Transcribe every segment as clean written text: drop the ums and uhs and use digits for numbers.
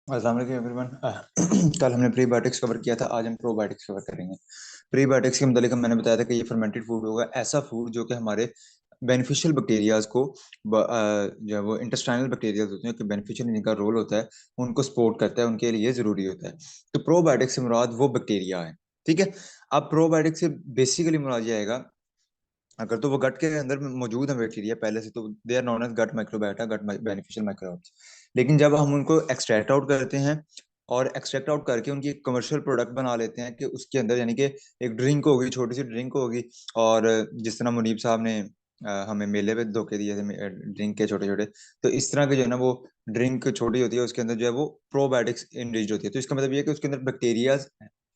अस्सलाम वालेकुम एवरीवन। कल हमने प्रीबायोटिक्स कवर किया था, आज हम प्रोबायोटिक्स कवर करेंगे। प्रीबायोटिक्स के मतलब मैंने बताया था कि ये फर्मेंटेड फूड होगा, ऐसा फूड जो कि हमारे बेनिफिशियल बैक्टीरियाज को जो है वो इंटेस्टाइनल बैक्टीरियाज होते हैं कि बेनिफिशियल इनका रोल होता है, उनको सपोर्ट करता है, उनके लिए जरूरी होता है। तो प्रोबायोटिक्स से मुराद वो बैक्टीरिया है। ठीक है। अब प्रोबायोटिक्स से बेसिकली मुराद ये आएगा, अगर तो वो गट के अंदर मौजूद है बैक्टीरिया पहले से, तो they are known as gut microbiota, gut beneficial microbes. लेकिन जब हम उनको एक्सट्रैक्ट आउट करते हैं और एक्सट्रैक्ट आउट करके उनकी कमर्शियल प्रोडक्ट बना लेते हैं कि उसके अंदर यानी कि एक ड्रिंक होगी, छोटी सी ड्रिंक होगी। और जिस तरह मुनीब साहब ने हमें मेले पे धोखे दिए थे ड्रिंक के छोटे छोटे, तो इस तरह के जो है ना वो ड्रिंक छोटी होती है, उसके अंदर जो है वो प्रोबायोटिक्स इनरिच्ड होती है। तो इसका मतलब ये है कि उसके अंदर बैक्टीरियाज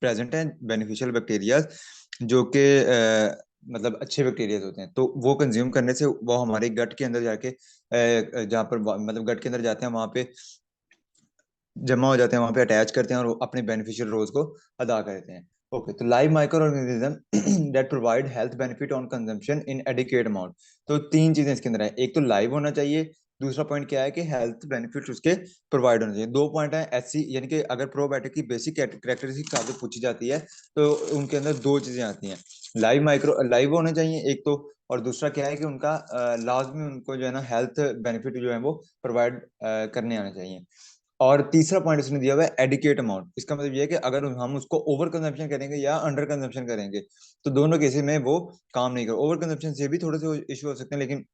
प्रेजेंट है, बेनिफिशियल बैक्टीरियाज, जो कि मतलब अच्छे बैक्टीरिया होते हैं। तो वो कंज्यूम करने से वो हमारे गट के अंदर जाके जहाँ पर मतलब गट के अंदर जाते हैं, वहां पे जमा हो जाते हैं, वहां पे अटैच करते हैं और वो अपने बेनिफिशियल रोल्स को अदा करते हैं। ओके, तो live micro organism that provide health benefit on consumption in adequate amount. तो तीन चीजें इसके अंदर है, एक तो लाइव होना चाहिए, दूसरा पॉइंट क्या है कि हेल्थ बेनिफिट उसके प्रोवाइड होने चाहिए। दो पॉइंट है ऐसी, यानी कि अगर प्रोबायोटिक की बेसिक कैरेक्टरिस्टिक्स आपसे पूछी जाती है तो उनके अंदर दो चीजें आती हैं। लाइव होने चाहिए एक तो, और दूसरा क्या है कि उनका लाजमी उनको जो है ना हेल्थ बेनिफिट जो है वो प्रोवाइड करने आने चाहिए। और तीसरा पॉइंट इसने दिया हुआ है एडिकेट अमाउंट। इसका मतलब ये है कि अगर हम उसको ओवर कंजम्पशन करेंगे या अंडर कंजम्पशन करेंगे, तो दोनों केसेस में वो काम नहीं कर। ओवर कंजम्पशन से भी थोड़े से इशू हो सकते हैं, लेकिन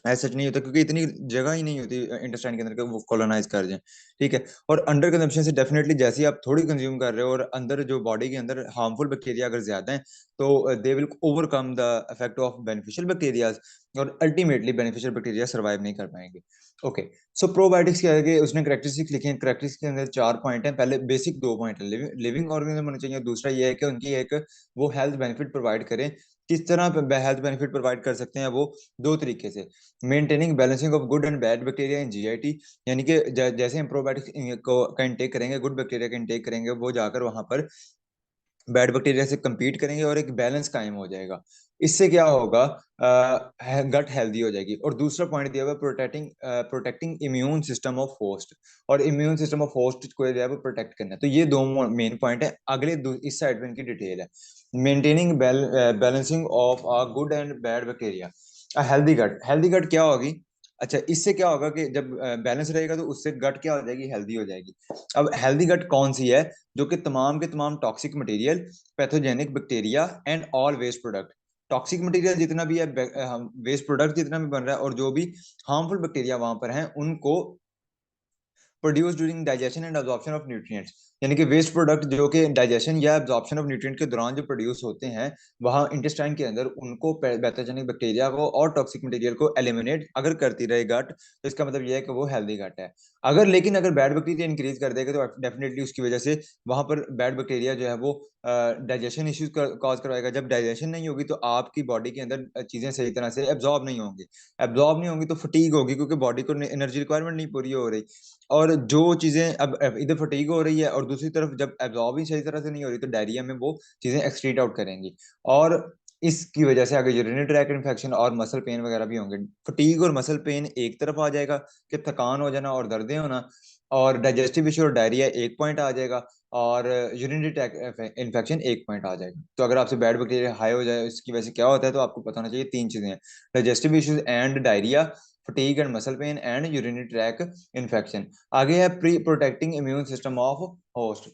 ऐसा सच नहीं होता क्योंकि इतनी जगह ही नहीं होती इंटेस्टाइन के अंदर कि वो कॉलोनाइज कर जाए। ठीक है। और अंडर कंजम्पशन से डेफिनेटली जैसे ही आप थोड़ी कंज्यूम कर रहे हो और अंदर जो बॉडी के अंदर हार्मफुल बैक्टीरिया अगर ज्यादा हैं, तो they will overcome the effect of beneficial bacterias, और अल्टीमेटली बेनिफिशियल बैक्टीरिया सर्वाइव नहीं कर पाएंगे। ओके। सो प्रोबायोटिक्स के आगे उसने करेक्टरिस्टिक्स लिखी हैं। करेक्टरिस्टिक्स के अंदर चार पॉइंट हैं। पहले बेसिक दो पॉइंट है, लिविंग ऑर्गेनिज्म होना चाहिए। दूसरा ये है कि उनकी एक वो हेल्थ बेनिफिट प्रोवाइड करें। किस तरह हेल्थ बेनिफिट प्रोवाइड कर सकते हैं वो? दो तरीके से। Maintaining balancing of good and bad bacteria in GIT, यानी कि जैसे हम प्रोबायोटिक्स को का इंटेक करेंगे, गुड बैक्टीरिया का इंटेक करेंगे, वो जाकर वहां पर बैड बैक्टीरिया से compete करेंगे और एक बैलेंस कायम हो जाएगा। इससे क्या होगा? गट हेल्दी हो जाएगी। और दूसरा पॉइंट दिया हुआ है protecting immune system of host, और इम्यून सिस्टम ऑफ होस्ट को जो है वो प्रोटेक्ट करना है। तो ये दो मेन पॉइंट है। अगले इस साइड में इनकी डिटेल है। Maintaining balancing of a good and bad bacteria, healthy gut. Healthy gut क्या होगी? अच्छा, इससे क्या होगा कि जब बैलेंस रहेगा तो उससे गट क्या हो जाएगी? हेल्दी हो जाएगी। अब हेल्दी गट कौन सी है? जो कि तमाम के तमाम toxic material, pathogenic bacteria and all waste product, toxic material जितना भी है, वेस्ट प्रोडक्ट जितना भी बन रहा है, और जो भी हार्मफुल बैक्टीरिया वहां पर हैं, उनको produce during digestion and absorption of nutrients, यानी कि वेस्ट प्रोडक्ट जो कि डाइजेशन या एब्जॉर्प्शन ऑफ न्यूट्रिएंट के दौरान जो प्रोड्यूस होते हैं वहां इंटेस्टाइन के अंदर, उनको पैथोजेनिक बैक्टीरिया को और टॉक्सिक मटेरियल को एलिमिनेट अगर करती रहे गट, तो इसका मतलब यह है कि वो हेल्दी गट है। अगर बैड बैक्टीरिया इंक्रीज कर देगा तो डेफिनेटली उसकी वजह से वहां पर बैड बैक्टीरिया जो है वो डाइजेशन इश्यूज कॉज करवाएगा। जब डाइजेशन नहीं होगी तो आपकी बॉडी के अंदर चीजें सही तरह से एब्जॉर्ब नहीं होंगी। एब्जॉर्ब नहीं होंगी तो फटीग होगी, क्योंकि बॉडी को एनर्जी रिक्वायरमेंट नहीं पूरी हो रही। और जो चीजें अब इधर फटीग हो रही है और दूसरी तरफ जब एब्जॉर्ब ही सही तरह से नहीं हो रही, तो डायरिया में वो चीजें एक्सक्रीट आउट करेंगी, और इसकी वजह से आगे यूरिनरी ट्रैक्ट इन्फेक्शन और मसल पेन वगैरह भी होंगे। फटीग और मसल पेन एक तरफ आ जाएगा कि थकान हो जाना और दर्दें होना, और डाइजेस्टिव इशू और डायरिया एक पॉइंट आ जाएगा, और यूरिनरी ट्रैक्ट इन्फेक्शन एक पॉइंट आ जाएगा। तो अगर आपसे बैड बैक्टीरिया हाई हो जाए, इसकी वजह से क्या होता है तो आपको पता होना चाहिए तीन चीजें हैं: digestive issues and diarrhoea, fatigue and muscle pain, and urinary tract infection. आगे है pre protecting immune system of host.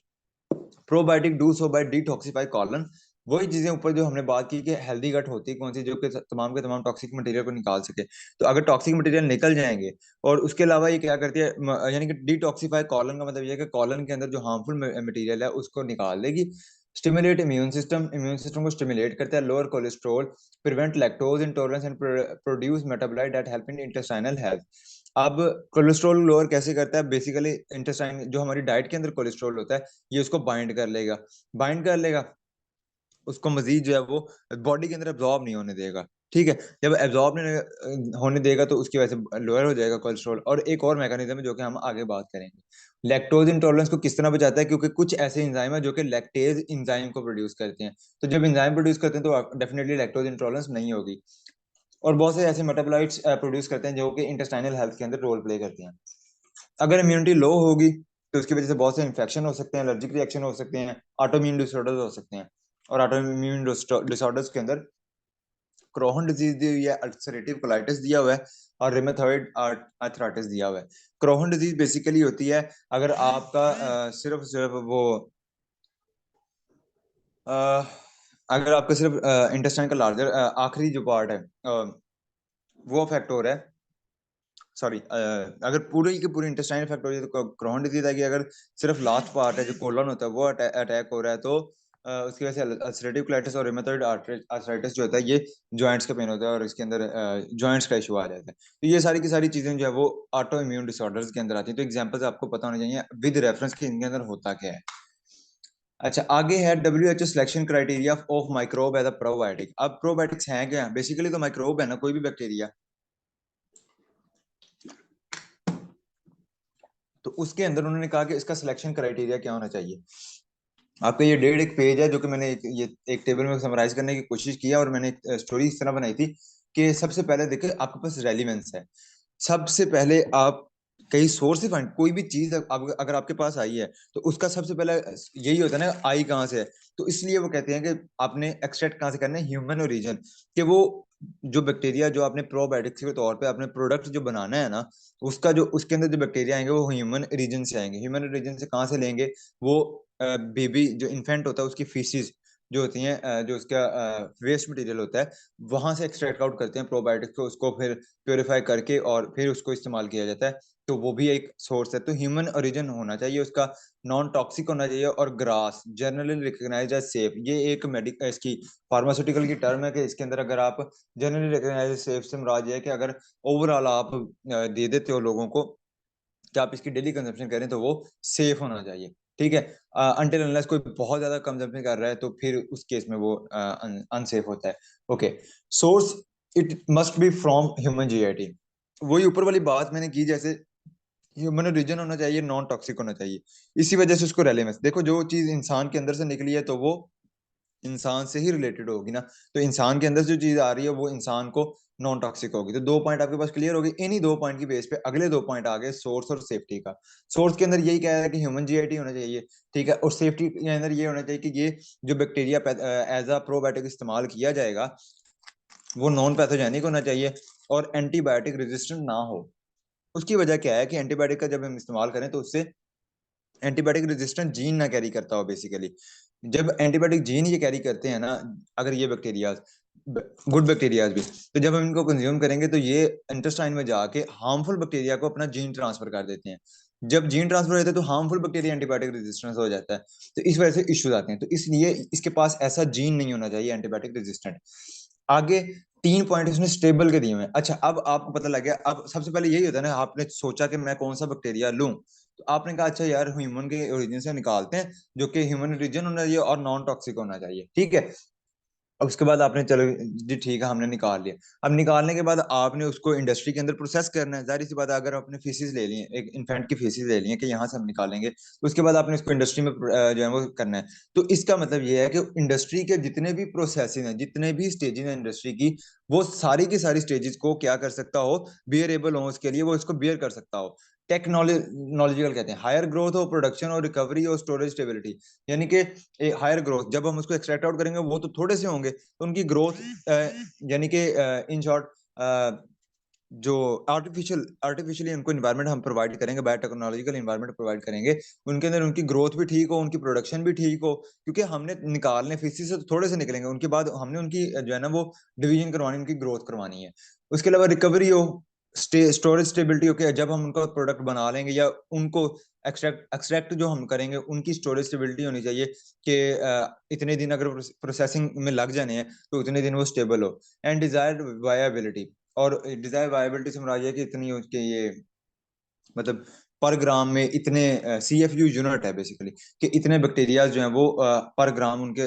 Probiotic do so by detoxify colon. वही चीजें ऊपर जो हमने बात की कि हेल्दी गट होती है कौन सी, जो कि तमाम के तमाम टॉक्सिक मटेरियल को निकाल सके। तो अगर टॉक्सिक मटेरियल निकल जाएंगे, और उसके अलावा ये क्या करती है, यानी कि डिटॉक्सिफाई कॉलन का मतलब ये है कि कॉलन के अंदर जो हार्मफुल मटेरियल है उसको निकाल देगी। स्टिमुलेट इम्यून सिस्टम को स्टिमुलेट करता है। Lower cholesterol, prevent lactose intolerance and produce metabolite that help in intestinal health. अब कोलेस्ट्रॉल लोअर कैसे करता है? बेसिकली इंटेस्टाइन, जो हमारी डाइट के अंदर कोलेस्ट्रॉल होता है, ये उसको बाइंड कर लेगा, उसको मजीद जो है वो बॉडी के अंदर एब्जॉर्ब नहीं होने देगा। ठीक है। जब एब्जॉर्ब नहीं होने देगा तो उसकी वजह से लोअर हो जाएगा कोलेस्ट्रॉल। और एक और मैकेनिज्म है जो कि हम आगे बात करेंगे। लैक्टोज इंटॉलरेंस को किस तरह बचाता है? क्योंकि कुछ ऐसे इंजाइम है जो कि लैक्टेज इंजाइम को प्रोड्यूस करते हैं। तो जब इंजाइम प्रोड्यूस करते हैं तो डेफिनेटली लैक्टोज इंटॉलरेंस नहीं होगी। और बहुत से ऐसे मेटाबोलाइट्स प्रोड्यूस करते हैं जो कि इंटेस्टाइनल हेल्थ के अंदर रोल प्ले करते हैं। अगर इम्यूनिटी लो होगी तो उसकी वजह से बहुत से इन्फेक्शन हो सकते हैं, एलर्जिक रिएक्शन हो सकते हैं, ऑटोइम्यून डिसऑर्डर्स हो सकते हैं। और ऑटोइम्यून डिसऑर्डर्स के अंदर क्रोहन डिजीज दी हुई है, अल्सरेटिव कोलाइटिस दिया हुआ है, और रिमेटॉइड आर्थराइटिस दिया हुआ है। क्रोहन डिजीज बेसिकली होती है अगर आपका सिर्फ सिर्फ वो अ, अगर आपका सिर्फ इंटेस्टाइन का लार्जर आखिरी जो पार्ट है वो अफेक्ट हो रहा है, सॉरी, अगर पूरी की पूरी इंटेस्टाइन इफेक्ट हो रही है तो क्रोहन डिजीज आएगी। अगर सिर्फ लास्ट पार्ट है जो कोलन होता है वो अटैक हो रहा है तो उसकी वजह से अल्सरेटिव कोलाइटिस और रूमेटॉइड आर्थराइटिस जो होता है ये जॉइंट्स का पेन होता है और इसके अंदर जॉइंट्स का इशू आ जाता है। तो ये सारी की सारी चीजें जो है वो ऑटो इम्यून डिसऑर्डर्स के अंदर आती है। तो एग्जांपल्स आपको पता होने चाहिए विद रेफरेंस के इनके अंदर होता क्या है। अच्छा, आगे है WHO selection criteria of microbe as a probiotic. अब प्रोबायोटिक्स हैं क्या? बेसिकली तो माइक्रोब है ना, कोई भी बैक्टीरिया। तो उसके अंदर उन्होंने कहा कि इसका सिलेक्शन क्राइटेरिया क्या होना चाहिए। आपका ये 1.5 पेज है जो कि मैंने ये एक टेबल में समराइज करने की कोशिश किया, और मैंने एक स्टोरी इस तरह बनाई थी कि सबसे पहले देखिए आपके पास रेलिवेंस है। सबसे पहले आप कई सोर्स से फाइंड, कोई भी चीज अगर आपके पास आई है तो उसका सबसे पहले यही होता है ना, आई कहाँ से है। तो इसलिए वो कहते हैं कि आपने एक्सट्रैक्ट कहाँ से करना है, ह्यूमन ओरिजिन। कि वो जो बैक्टीरिया जो आपने प्रोबायोटिक्स के तौर पे अपने प्रोडक्ट जो बनाना है ना, उसका जो उसके अंदर जो बैक्टीरिया आएंगे वो ह्यूमन रीजन से आएंगे। ह्यूमन रीजन से कहाँ से लेंगे? वो बेबी जो इन्फेंट होता है उसकी फीसिस जो होती हैं, जो उसका वेस्ट मटेरियल होता है, वहां से एक्सट्रैक्ट आउट करते हैं प्रोबायोटिक्स को, उसको फिर प्योरीफाई करके और फिर उसको इस्तेमाल किया जाता है। तो वो भी एक सोर्स है। तो ह्यूमन ओरिजिन होना चाहिए उसका, नॉन टॉक्सिक होना चाहिए, और GRAS generally recognize as safe. ये एक मेडिकल इसकी फार्मास्यूटिकल की टर्म है कि इसके अंदर अगर आप जनरली रिकग्नाइज सेफ से मुराद है कि अगर ओवरऑल आप दे देते हो लोगों को कि आप इसकी डेली कंजप्शन करें तो वो सेफ होना चाहिए। ठीक है, अनटिल अनलेस कोई बहुत ज्यादा कंजप्शन कर रहा है तो फिर उस केस में वो अनसेफ होता है। Okay, source it must be from human GIT. वही ऊपर वाली बात मैंने की, जैसे ह्यूमन ओरिजिन होना चाहिए, नॉन टॉक्सिक होना चाहिए। इसी वजह से उसको रेलेवेंस, देखो जो चीज इंसान के अंदर से निकली है तो वो इंसान से ही रिलेटेड होगी ना। तो इंसान के अंदर जो चीज आ रही है वो इंसान को नॉन टॉक्सिक होगी। तो 2 पॉइंट आपके पास क्लियर हो गए। इन्हीं 2 पॉइंट की बेस पे अगले 2 पॉइंट आ गए, सोर्स और सेफ्टी का। सोर्स के अंदर यही कह रहा है कि ह्यूमन जीआईटी होना चाहिए। ठीक है, और सेफ्टी के अंदर ये होना चाहिए कि ये जो बैक्टीरिया एज अ प्रोबायोटिक इस्तेमाल किया जाएगा वो नॉन पैथोजेनिक होना चाहिए और एंटीबायोटिक रेजिस्टेंट ना हो। उसकी वजह क्या है कि एंटीबायोटिक का जब हम इस्तेमाल करें तो उससे एंटीबायोटिक रेजिस्टेंट जीन ना कैरी करता हो बेसिकली। जब एंटीबायोटिक जीन ये कैरी करते हैं ना, अगर ये बैक्टीरिया गुड बैक्टीरियाज भी, तो जब हम इनको कंज्यूम करेंगे तो ये इंटेस्टाइन में जाके हार्मफुल बैक्टीरिया को अपना जीन ट्रांसफर कर देते हैं। जब जीन ट्रांसफर होता है तो हार्मफुल बैक्टीरिया एंटीबायोटिक रेजिस्टेंस हो जाता है। तो इस वजह से इश्यूज आते हैं। तो इसलिए इसके पास ऐसा जीन नहीं होना चाहिए एंटीबायोटिक रेजिस्टेंट। आगे 3 पॉइंट इसने स्टेबल के दिए हुए हैं। अच्छा, अब आपको पता लग गया। अब सबसे पहले यही होता है ना, आपने सोचा कि मैं कौन सा बैक्टीरिया लूं, तो आपने कहा अच्छा यार ह्यूमन के ओरिजिन से निकालते हैं, जो कि ह्यूमन ओरिजिन होना चाहिए और नॉन टॉक्सिक होना चाहिए। ठीक है, अब उसके बाद आपने चलो जी ठीक है हमने निकाल लिया। अब निकालने के बाद आपने उसको इंडस्ट्री के अंदर प्रोसेस करना है। जाहिर सी बात है, अगर आपने फीसिस ले लिए, एक इन्फेंट की फीसिस ले ली है कि यहाँ से हम निकालेंगे, तो उसके बाद आपने इसको इंडस्ट्री में जो है वो करना है। तो इसका मतलब ये है कि इंडस्ट्री के जितने भी प्रोसेसिंग है, जितने भी स्टेजेस हैं इंडस्ट्री की, वो सारी की सारी स्टेजेस को क्या कर सकता हो, बियरेबल हो उसके लिए, वो इसको बियर कर सकता हो। टेक्नोलॉजिकल कहते हैं, हायर ग्रोथ हो, प्रोडक्शन और रिकवरी और स्टोरेज स्टेबिलिटी। यानी कि हायर ग्रोथ, जब हम उसको एक्सट्रैक्ट आउट करेंगे वो तो थोड़े से होंगे, तो उनकी ग्रोथ यानी कि इन शॉर्ट जो आर्टिफिशियली उनको इन्वायरमेंट हम प्रोवाइड करेंगे, बायोटेक्नोलॉजिकल इन्वायरमेंट प्रोवाइड करेंगे, उनके अंदर उनकी ग्रोथ भी ठीक हो, उनकी प्रोडक्शन भी ठीक हो। क्योंकि हमने निकालने फीसी से तो थोड़े से निकलेंगे, उनके बाद हमने उनकी जो है ना वो डिवीजन करवानी, उनकी ग्रोथ करवानी है। उसके अलावा रिकवरी हो, स्टोरेज स्टेबिलिटी हो, कि जब हम उनका प्रोडक्ट बना लेंगे या उनको एक्सट्रैक्ट एक्सट्रैक्ट जो हम करेंगे उनकी स्टोरेज स्टेबिलिटी होनी चाहिए कि इतने दिन अगर प्रोसेसिंग में लग जाने हैं तो उतने दिन वो स्टेबल हो। एंड डिजायर्ड वायबिलिटी, और डिजायर वायबिलिटी से मुराद है कि इतनी उसके ये मतलब पर ग्राम में इतने CFU यूनिट है बेसिकली, कि इतने बैक्टीरिया जो हैं वो पर ग्राम उनके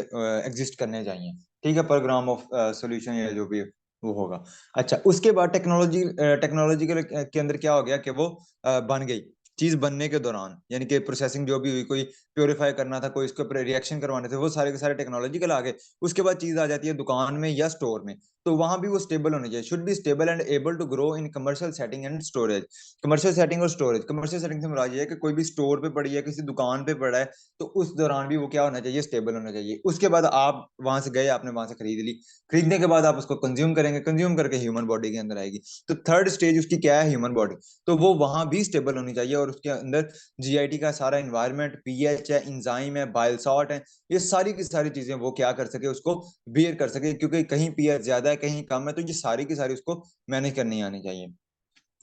एग्जिस्ट करने चाहिए। ठीक है, पर ग्राम ऑफ सोल्यूशन या जो भी वो होगा। अच्छा, उसके बाद टेक्नोलॉजी के अंदर क्या हो गया कि वो बन गई चीज बनने के दौरान, यानी कि प्रोसेसिंग जो भी हुई, कोई प्योरीफाई करना था, कोई इसके ऊपर रिएक्शन करवाने थे, वो सारे के सारे टेक्नोलॉजिकल आ गए। उसके बाद चीज आ जाती है दुकान में या स्टोर में। तो वहां भी वो स्टेबल होने चाहिए, should be stable and able to grow in commercial setting and storage. Commercial setting और स्टोरेज, कमर्शियल सेटिंग से मुराद ये है कि कोई भी स्टोर पे पड़ी है, किसी दुकान पे पड़ा है, तो उस दौरान भी वो क्या होना चाहिए, स्टेबल होना चाहिए। उसके बाद आप वहां से गए, आपने वहां से खरीद ली, खरीदने के बाद आप उसको कंज्यूम करेंगे, कंज्यूम करके ह्यूमन बॉडी के अंदर आएगी। तो थर्ड स्टेज उसकी क्या है, ह्यूमन बॉडी। तो वो वहां भी स्टेबल होनी चाहिए, और उसके अंदर जीआईटी का सारा इन्वायरमेंट, पीएच है, इंजाइम है, बाइल सॉर्ट है, ये सारी की सारी चीजें वो क्या कर सके, उसको बियर कर सके, क्योंकि कहीं पीएच ज्यादा है, कहीं कम है, तो ये सारी की सारी उसको मैनेज करनी आनी चाहिए।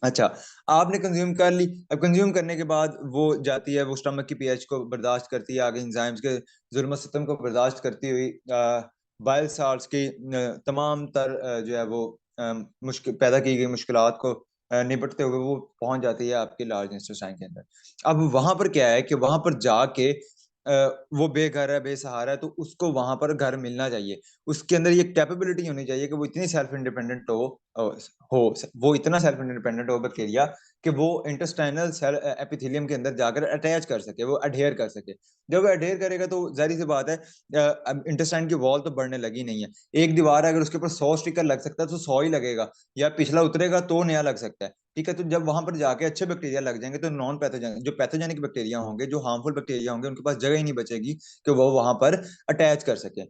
अच्छा, आपने कंज्यूम कर ली। अब कंज्यूम करने के बाद वो जाती है, वो स्टमक की पीएच को बर्दाश्त करती है, आगे एंजाइम्स के जुल्म सितम को बर्दाश्त करती हुई बाइल साल्ट्स की तमाम तर जो है वो मुश्किल पैदा की गई मुश्किलात को निपटते हुए वो पहुंच जाती है आपके लार्ज इंटेस्टाइन के अंदर। अब वहां पर क्या है कि वहां पर जाके वो बेघर है, बेसहारा है, तो उसको वहां पर घर मिलना चाहिए। उसके अंदर ये कैपेबिलिटी होनी चाहिए कि वो इतनी सेल्फ इंडिपेंडेंट हो वो इतना सेल्फ इंडिपेंडेंट हो बैक्टीरिया, कि वो इंटेस्टाइनल सेल एपिथेलियम के अंदर जाकर अटैच कर सके, वो अडेयर कर सके। जब वो अडेयर करेगा तो जाहिर सी बात है, इंटेस्टाइन की वॉल तो बढ़ने लगी नहीं है। एक दीवार है, अगर उसके ऊपर 100 स्टिकर लग सकता है तो 100 ही लगेगा, या पिछला उतरेगा तो नया लग सकता है। ठीक है, तो जब वहां पर जाके अच्छे बैक्टीरिया लग जाएंगे, तो नॉन पैथोजेनिक, जो पैथोजेनिक बैक्टीरिया होंगे, जो हार्मफुल बैक्टीरिया होंगे, उनके पास जगह ही नहीं बचेगी कि वो वहां पर अटैच कर सके।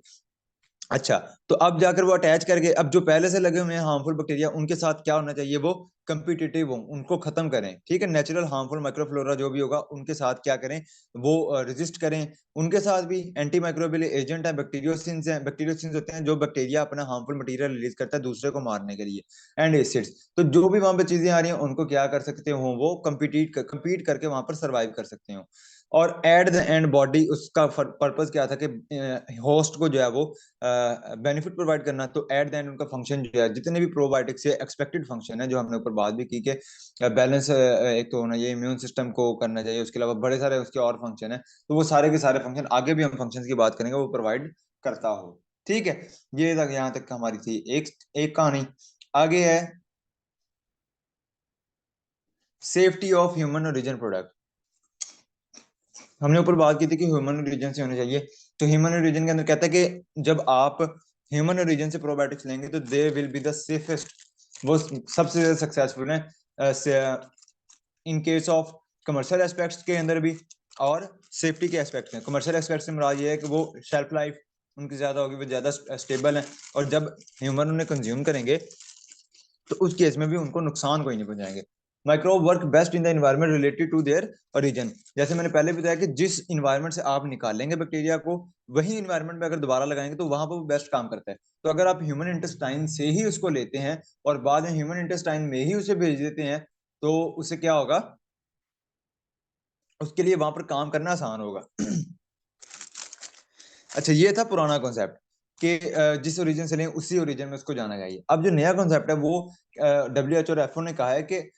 अच्छा, तो अब जाकर वो अटैच करके, अब जो पहले से लगे हुए हैं हार्मफुल बैक्टीरिया, उनके साथ क्या होना चाहिए, वो कंपिटिटिव हो, उनको खत्म करें। ठीक है, नेचुरल हार्मफुल माइक्रोफ्लोरा जो भी होगा, उनके साथ क्या करें, वो रेजिस्ट करें। उनके साथ भी एंटी माइक्रोबियल एजेंट है, बैक्टीरियोसिन्स हैं, बैक्टीरियोसिन्स होते हैं जो बैक्टीरिया अपना हार्मफुल मटेरियल रिलीज करता है दूसरे को मारने के लिए, एंड एसिड्स। तो जो भी वहां पर चीजें आ रही हैं, उनको क्या कर सकते हो, वो कंपीट करके वहां पर सर्वाइव कर सकते हो। और एट द एंड बॉडी, उसका पर्पस क्या था कि होस्ट को जो है वो बेनिफिट प्रोवाइड करना। तो एट द एंड उनका फंक्शन जो है, जितने भी प्रोबायोटिक्स है, एक्सपेक्टेड फंक्शन है, जो हमने ऊपर बात भी की कि बैलेंस एक तो होना चाहिए, इम्यून सिस्टम को करना चाहिए, उसके अलावा बड़े सारे उसके और फंक्शन है, तो वो सारे के सारे फंक्शन आगे भी हम फंक्शन की बात करेंगे, वो प्रोवाइड करता हो। ठीक है, ये तक यहाँ तक हमारी थी एक एक कहानी। आगे है safety of human origin product. हमने ऊपर बात की थी कि ह्यूमन ओरिजिन से होने चाहिए। तो ह्यूमन ओरिजिन के अंदर कहता है कि जब आप ह्यूमन ओरिजिन से प्रोबायोटिक्स लेंगे, तो they will be the safest, वो सबसे ज्यादा सक्सेसफुल है in case of commercial aspects के अंदर भी, और सेफ्टी के एस्पेक्ट में। कमर्शियल एस्पेक्ट से मुराद ये है कि वो शेल्फ लाइफ उनकी ज्यादा होगी, वो ज्यादा स्टेबल है, और जब ह्यूमन उन्हें कंज्यूम करेंगे, तो उस केस में भी उनको नुकसान कोई नहीं पहुंचाएंगे। Microbe work best in the environment related to their origin. जैसे मैंने पहले बताया कि जिस इन्वायरमेंट से आप निकालेंगे बैक्टीरिया को, वही इन्वायरमेंट में अगर दोबारा लगाएंगे तो वहां पर वो बेस्ट काम करता है। तो अगर आप ह्यूमन इंटेस्टाइन से ही उसको लेते हैं, और बाद में ह्यूमन इंटेस्टाइन में ही उसे भेज देते हैं, तो उससे क्या होगा, उसके लिए वहां पर काम करना आसान होगा। अच्छा, ये था पुराना कॉन्सेप्ट कि जिस ओरिजिन से लें उसी ओरिजिन में उसको जाना चाहिए। अब जो नया कॉन्सेप्ट है वो WHO और एफओ ने कहा है कि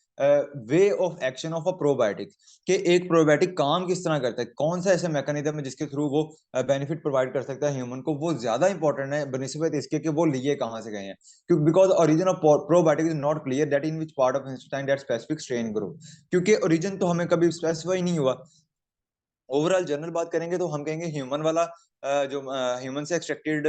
way of action of a probiotic, कि एक प्रोबायोटिक काम किस तरह करता है, कौन सा ऐसा मैकेनिज्म है जिसके थ्रू वो बेनिफिट प्रोवाइड कर सकता है ह्यूमन को, वो ज्यादा इंपॉर्टेंट है बनिस्बत इसके कि वो लिए कहाँ से गए हैं। क्योंकि because origin of probiotic is not clear that in which part of Einstein that specific strain grow. क्योंकि ओरिजिन तो हमें कभी स्पेसिफाई नहीं हुआ। ओवरऑल जनरल बात करेंगे तो हम कहेंगे ह्यूमन वाला जो ह्यूमन से एक्सट्रैक्टेड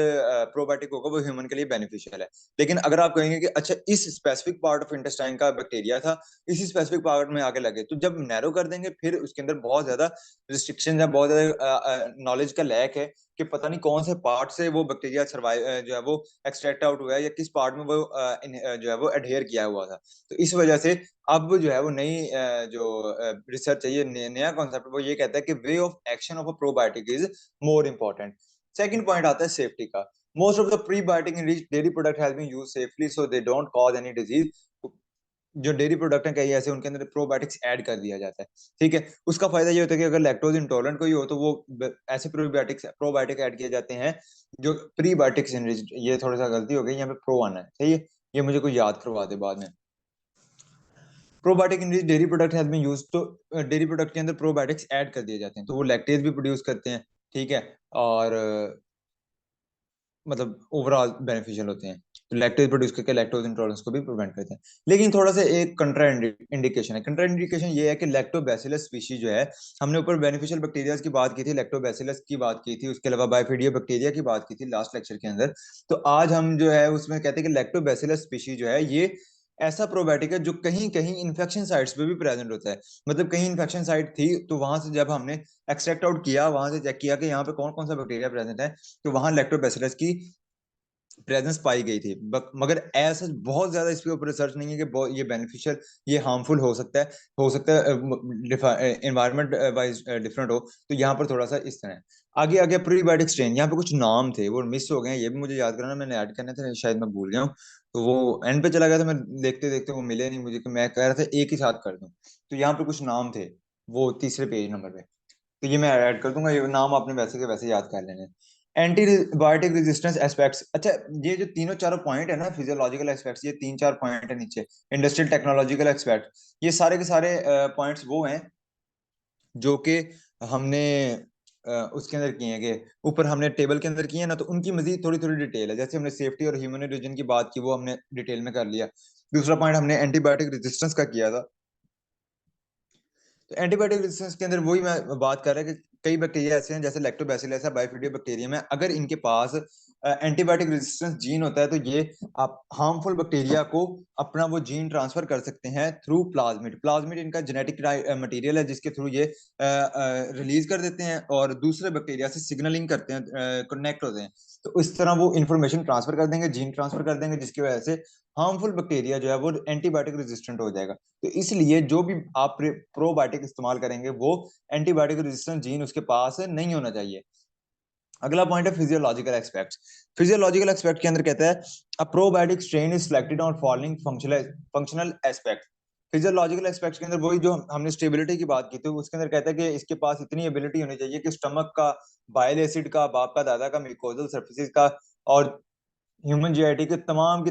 प्रोबायोटिक होगा वो ह्यूमन के लिए बेनिफिशियल है। लेकिन अगर आप कहेंगे कि अच्छा इस स्पेसिफिक पार्ट ऑफ इंटेस्टाइन का बैक्टीरिया था, इसी स्पेसिफिक पार्ट में आगे लगे, तो जब नैरो कर देंगे फिर उसके अंदर बहुत ज्यादा रिस्ट्रिक्शन है, बहुत ज्यादा नॉलेज का लैक है कि पता नहीं कौन से पार्ट से वो बैक्टीरिया सर्वाइव जो है वो एक्सट्रैक्ट आउट हुआ है, या किस पार्ट में वो जो है वो एडहेयर किया हुआ था। तो इस वजह से अब जो है वो नई जो रिसर्च है, ये नया कॉन्सेप्ट वो ये कहता है कि way of action of a probiotic is more important. Second point आता है सेफ्टी का। Most of the prebiotic in rich dairy product has been used safely so they don't cause any disease. जो dairy product हैं कई ऐसे, उनके अंदर probiotics add कर दिया जाता है। ठीक है, उसका फायदा ये होता है कि अगर लैक्टोज इंटॉलरेंट कोई हो, तो वो ऐसे प्रोबायोटिक ऐड किए जाते हैं जो प्रीबायोटिक्स इनरिच। ये थोड़ा सा गलती हो गई, यहाँ पे प्रो आना है, सही है, ये मुझे कोई याद करवा दे बाद में। Probiotic in dairy product has been used, तो डेयरी प्रोडक्ट के अंदर प्रोबायोटिक्स ऐड कर दिए जाते हैं, तो वो लैक्टेज भी प्रोड्यूस करते हैं। ठीक है, और मतलब ओवरऑल बेनिफिशियल होते हैं। तो लैक्टोज प्रोड्यूस करके लैक्टोज इंटॉलरेंस को भी प्रिवेंट करते हैं। लेकिन थोड़ा सा एक कंट्रा इंडिकेशन है। कंट्रा इंडिकेशन ये है कि लैक्टोबैसिलस स्पीशीज जो है, हमने ऊपर बेनिफिशियल बैक्टीरिया की बात की थी, लैक्टोबैसिलस की बात की थी, उसके अलावा बायोफिडियो बैक्टीरिया की बात की थी लास्ट लेक्चर के अंदर। तो आज हम जो है उसमें कहते हैं कि लैक्टोबैसिलस स्पीशीज जो है ये ऐसा प्रोबायोटिक है जो कहीं कहीं इन्फेक्शन साइट्स पे भी प्रेजेंट होता है। मतलब कहीं इन्फेक्शन साइट थी तो वहां से जब हमने एक्सट्रैक्ट आउट किया, वहां से चेक किया कि यहाँ पे कौन कौन सा बैक्टीरिया प्रेजेंट है, तो वहां लैक्टोबैसिलस की प्रेजेंस पाई गई थी। मगर ऐसा बहुत ज्यादा इसके ऊपर रिसर्च नहीं है कि ये बेनिफिशियल, ये हार्मफुल हो सकता है एनवायरमेंट वाइज डिफरेंट हो। तो यहाँ पर थोड़ा सा इस तरह आगे आगे प्रीबायोटिक स्ट्रेन, यहाँ पे कुछ नाम थे वो मिस हो गए हैं, ये भी मुझे याद करना, मैंने ऐड करने थे, शायद मैं भूल गया हूँ। तो वो एंड पे चला गया था, मैं देखते देखते वो मिले नहीं मुझे, कि मैं कह रहा था एक ही साथ कर दूं। तो यहाँ पे कुछ नाम थे, वो तीसरे पेज नंबर पे, तो ये मैं ऐड कर दूंगा, ये नाम आपने वैसे के वैसे याद कर लेने। एंटीबायोटिक रेजिस्टेंस एस्पेक्ट्स, अच्छा ये जो तीनों चारों पॉइंट है ना, फिजियोलॉजिकल एस्पेक्ट्स, ये तीन चार पॉइंट है नीचे, इंडस्ट्रियल टेक्नोलॉजिकल एस्पेक्ट, ये सारे के सारे पॉइंट्स वो हैं जो कि हमने उसके अंदर किए हैं, कि ऊपर हमने टेबल के अंदर किए हैं ना, तो उनकी मजीद थोड़ी थोड़ी डिटेल है। जैसे हमने सेफ्टी और ह्यूमन रीजन की बात की, वो हमने डिटेल में कर लिया। दूसरा पॉइंट हमने एंटीबायोटिक रेजिस्टेंस का किया था। तो एंटीबायोटिक रेजिस्टेंस के अंदर वही मैं बात कर रहा है कि कई बैक्टीरिया ऐसे हैं, जैसे लैक्टोबैसिलस है, बायोफिडियो बैक्टीरियम है, अगर इनके पास एंटीबायोटिक रेजिस्टेंस जीन होता है तो ये आप हार्मफुल बैक्टीरिया को अपना वो जीन ट्रांसफर कर सकते हैं थ्रू प्लाज्मिड। प्लाज्मिड इनका जेनेटिक मटेरियल है जिसके थ्रू ये रिलीज कर देते हैं और दूसरे बैक्टीरिया से सिग्नलिंग करते हैं, कनेक्ट होते हैं। तो इस तरह वो इंफॉर्मेशन ट्रांसफर कर देंगे, जीन ट्रांसफर कर देंगे, जिसकी वजह से हार्मफुल बैक्टीरिया जो है वो एंटीबायोटिक रेजिस्टेंट हो जाएगा। तो इसलिए जो भी आप प्रोबायोटिक इस्तेमाल करेंगे वो एंटीबायोटिक रेजिस्टेंट जीन उसके पास नहीं होना चाहिए। अगला पॉइंट है फिजियोलॉजिकल एक्सपेक्ट। फिजियोलॉजिकल एक्सपेक्ट के अंदर कहता है अ probiotic strain is selected on following functional aspect. Physiological aspect के अंदर वही जो हमने स्टेबिलिटी की बात की थी, उसके अंदर कहता है कि इसके पास इतनी एबिलिटी होनी चाहिए कि स्टमक का, बाइल एसिड का, बाप का दादा का, म्यूकोजल सर्फेसिस का, और ह्यूमन जीआईटी के तमाम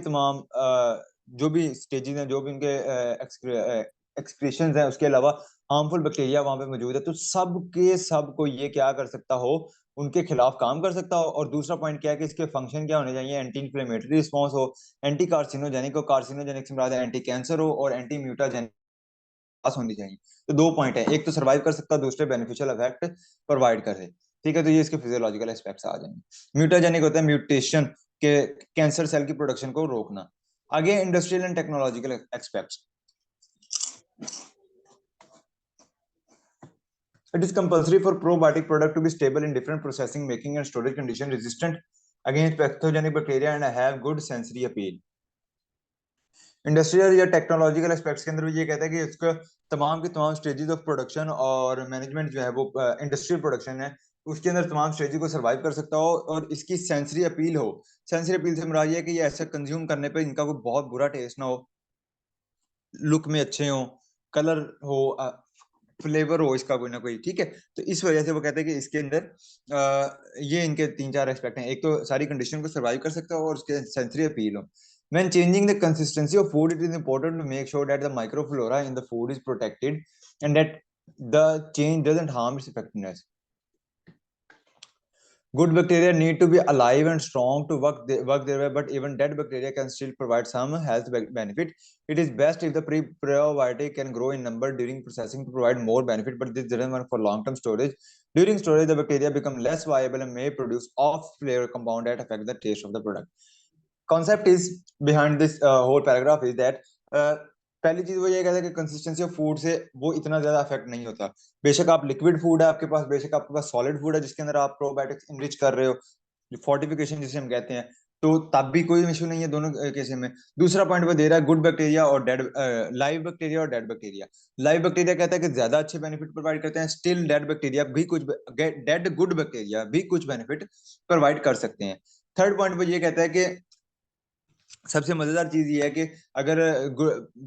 जो भी स्टेजेस हैं, जो भी उनके एक्सक्रीशंस हैं, उसके अलावा हार्मफुल बैक्टीरिया वहां पे मौजूद है, तो सब के सब को ये क्या कर सकता हो, उनके खिलाफ काम कर सकता हो। और दूसरा पॉइंट क्या है कि इसके फंक्शन क्या होने चाहिए, एंटी इंफ्लेमेटरी रिस्पॉन्स हो, एंटी कार्सिनोजेनिक हो, कार्सिनोजेनिक से मुराद है एंटी कैंसर हो, और एंटी म्यूटाजेनिक होनी चाहिए। तो दो पॉइंट है, एक तो सर्वाइव कर सकता है, दूसरे बेनिफिशियल इफेक्ट प्रोवाइड करे। ठीक है, तो ये इसके फिजियोलॉजिकल एस्पेक्ट्स आ जाएंगे। म्यूटाजेनिक होता है म्यूटेशन के, कैंसर सेल की प्रोडक्शन को रोकना। आगे industrial and technological aspects. It is compulsory for probiotic product to be stable in different processing, making and storage condition, resistant against pathogenic bacteria and have good sensory appeal. Industrial या technological aspects के अंदर भी ये कहता है कि इसका तमाम के तमाम स्टेजेस ऑफ प्रोडक्शन और मैनेजमेंट जो है वो इंडस्ट्रियल प्रोडक्शन है, उसके अंदर तमाम स्टेजेस को सर्वाइव कर सकता हो और इसकी सेंसरी अपील हो। सेंसरी अपील से मुराद ये है कि ये ऐसा कंज्यूम करने पे इनका कोई बहुत बुरा टेस्ट ना हो, लुक में अच्छे हो, कलर हो, फ्लेवर हो इसका कोई ना कोई। ठीक है, तो इस वजह से वो कहते हैं कि इसके अंदर ये इनके तीन चार एस्पेक्ट हैं। एक तो सारी कंडीशन को सर्वाइव कर सकता हो और उसके सेंसरी अपील हो। When changing the consistency of food, it is important to make sure that the microflora in the food is protected and that the change doesn't harm its effectiveness. Good bacteria need to be alive and strong to work their way, but even dead bacteria can still provide some health benefit. It is best if the prebiotic can grow in number during processing to provide more benefit, but this doesn't work for long-term storage. During storage, the bacteria become less viable and may produce off-flavor compound that affect the taste of the product. Concept is behind this whole paragraph is that पहली चीज वो ये कहता है कि consistency of food से वो इतना ज्यादा अफेक्ट नहीं होता। बेशक आप लिक्विड फूड है आपके पास, बेशक आपके पास सॉलिड फूड है जिसके अंदर आप प्रोबायोटिक्स इनरिच कर रहे हो, फोर्टिफिकेशन जिसे हम कहते हैं, तो तब भी कोई इशू नहीं है दोनों केस में। दूसरा पॉइंट वो दे रहा है गुड बैक्टीरिया और डेड, लाइव बैक्टीरिया और डेड बैक्टीरिया। लाइव बैक्टीरिया कहता है कि ज्यादा अच्छे बेनिफिट प्रोवाइड करते हैं, स्टिल डेड बैक्टीरिया भी कुछ, डेड गुड बैक्टीरिया भी कुछ बेनिफिट प्रोवाइड कर सकते हैं। थर्ड पॉइंट वो ये कहता है कि सबसे मजेदार चीज ये है कि अगर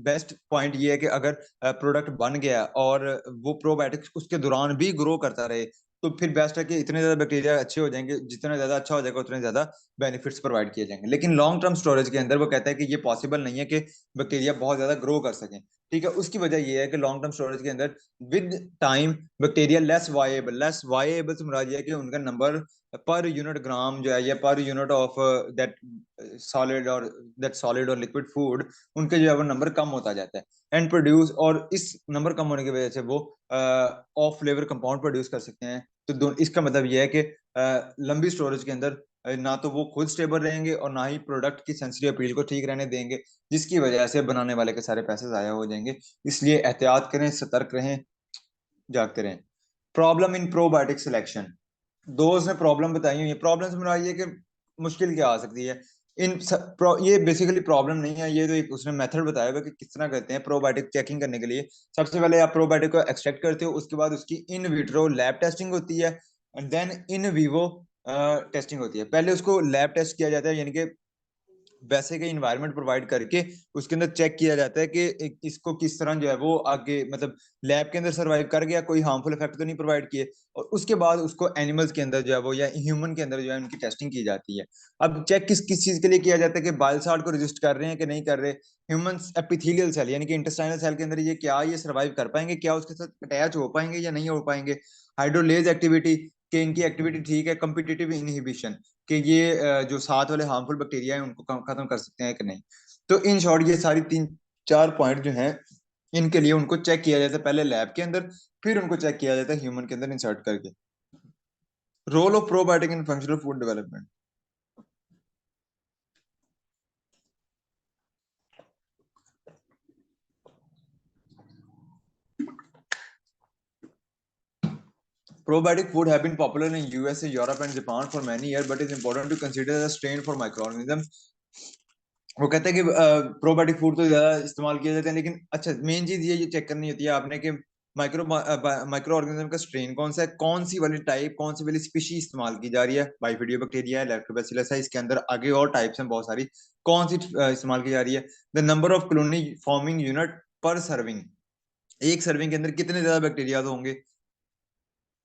बेस्ट पॉइंट ये है कि अगर प्रोडक्ट बन गया और वो प्रोबायोटिक्स उसके दौरान भी ग्रो करता रहे, तो फिर बेस्ट है कि इतने ज्यादा बैक्टीरिया अच्छे हो जाएंगे, जितना ज्यादा अच्छा हो जाएगा उतने ज्यादा बेनिफिट्स प्रोवाइड किए जाएंगे। लेकिन लॉन्ग टर्म स्टोरेज के अंदर वो कहता है कि ये पॉसिबल नहीं है कि बैक्टीरिया बहुत ज्यादा ग्रो कर सकें। ठीक है, उसकी वजह ये है कि लॉन्ग टर्म स्टोरेज के अंदर विद टाइम बैक्टीरिया लेस वायेबल से मुराद ये है कि उनका नंबर पर यूनिट ग्राम जो है या per unit of that solid और लिक्विड फूड, उनके जो है वो नंबर कम होता जाता है एंड प्रोड्यूस, और इस नंबर कम होने की वजह से वो ऑफ फ्लेवर कंपाउंड प्रोड्यूस कर सकते हैं। तो इसका मतलब ये है कि लंबी स्टोरेज के अंदर ना तो वो खुद स्टेबल रहेंगे और ना ही प्रोडक्ट की सेंसरी अपील को ठीक रहने देंगे, जिसकी वजह से बनाने वाले के सारे पैसे जाया हो जाएंगे। इसलिए एहतियात करें, सतर्क रहें, जागते रहें। प्रॉब्लम इन प्रोबायोटिक सिलेक्शन, दो उसने प्रॉब्लम बताई हुई है। प्रॉब्लम से मुराद ये कि मुश्किल क्या आ सकती है ये बेसिकली प्रॉब्लम नहीं है, ये तो एक उसने मेथड बताया हुआ कि किस तरह करते हैं प्रोबायोटिक चेकिंग करने के लिए। सबसे पहले आप प्रोबायोटिक को एक्सट्रैक्ट करते हो, उसके बाद उसकी इन विट्रो लैब टेस्टिंग होती है and then in vivo testing होती है। पहले उसको लैब टेस्ट किया जाता है, यानी कि वैसे का इन्वायरमेंट प्रोवाइड करके उसके अंदर चेक किया जाता है कि इसको किस तरह जो है वो आगे मतलब लैब के अंदर सरवाइव कर गया, कोई हार्मफुल इफेक्ट तो नहीं प्रोवाइड किए, और उसके बाद उसको एनिमल्स के अंदर जो है वो या ह्यूमन के अंदर जो है उनकी टेस्टिंग की जाती है। अब चेक किस किस चीज के लिए किया जाता है कि बाइल साल्ट को रजिस्ट कर रहे हैं कि नहीं कर रहे, ह्यूमन एपिथेलियल सेल यानी कि इंटेस्टाइनल सेल के अंदर ये क्या ये सर्वाइव कर पाएंगे, क्या उसके साथ अटैच हो पाएंगे या नहीं हो पाएंगे, हाइड्रोलेज एक्टिविटी कि इनकी एक्टिविटी ठीक है, कम्पिटिटिव इनहिबिशन कि ये जो साथ वाले हार्मफुल बैक्टीरिया है उनको खत्म कर सकते हैं कि नहीं। तो इन शॉर्ट ये सारी तीन चार पॉइंट जो हैं, इनके लिए उनको चेक किया जाता है पहले लैब के अंदर, फिर उनको चेक किया जाता है ह्यूमन के अंदर इंसर्ट करके। Role of probiotic in functional food development. Probiotic food have been popular in USA, Europe and Japan for many years, but it's important to consider the strain for microorganisms। वो कहते हैं कि probiotic food तो ज्यादा इस्तेमाल किया जाता है, लेकिन अच्छा मेन चीज ये चेक करनी होती है आपने कि माइक्रो ऑर्गेनिज्म का स्ट्रेन कौन सा है, कौन सी वाली टाइप, कौन सी वाली स्पीशी इस्तेमाल की जा रही है। बाइफिडियो बैक्टीरिया है, लैक्टोबैसिलस है, इसके अंदर आगे और टाइप्स हैं बहुत सारी, कौन सी इस्तेमाल की जा रही है। The number of colony forming unit पर सर्विंग, एक सर्विंग के अंदर कितने ज्यादा बैक्टीरिया होंगे।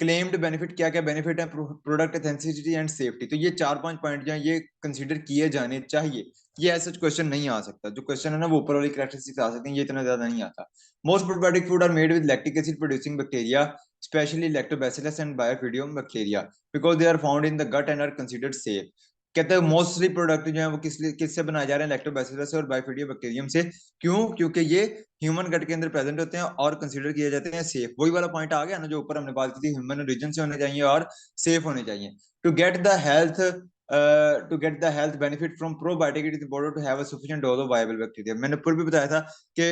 क्लेम्ड बेनिफिट, क्या क्या बेनिफिट है, प्रोडक्ट एथेंसिसिटी एंड सेफ्टी। तो ये चार पांच पॉइंट जो है ये कंसीडर किए जाने चाहिए। ये ऐसा क्वेश्चन नहीं आ सकता, जो क्वेश्चन है ना वो ऊपर वाली कैरेक्टरिस्टिक्स आ सकती हैं, ये इतना ज्यादा नहीं आता। Most probiotic food are made with lactic acid producing bacteria, specially lactobacillus and bifidum bacteria, because they are found in the gut and are considered safe. कहते हैं मोस्टली प्रोडक्ट जो है वो किससे बनाए जा रहे हैं, लैक्टोबैसिलस और बायोफिडियम बैक्टीरियम से। क्यों? क्योंकि ये ह्यूमन गट के अंदर प्रेजेंट होते हैं और कंसीडर किए जाते हैं सेफ। वही वाला पॉइंट आ गया ना जो ऊपर हमने बात की थी, ह्यूमन ओरिजिन से होने चाहिए और सेफ होने चाहिए। To get the health benefit from probiotic it is important to have a sufficient dose of viable bacteria. मैंने ऊपर भी बताया था कि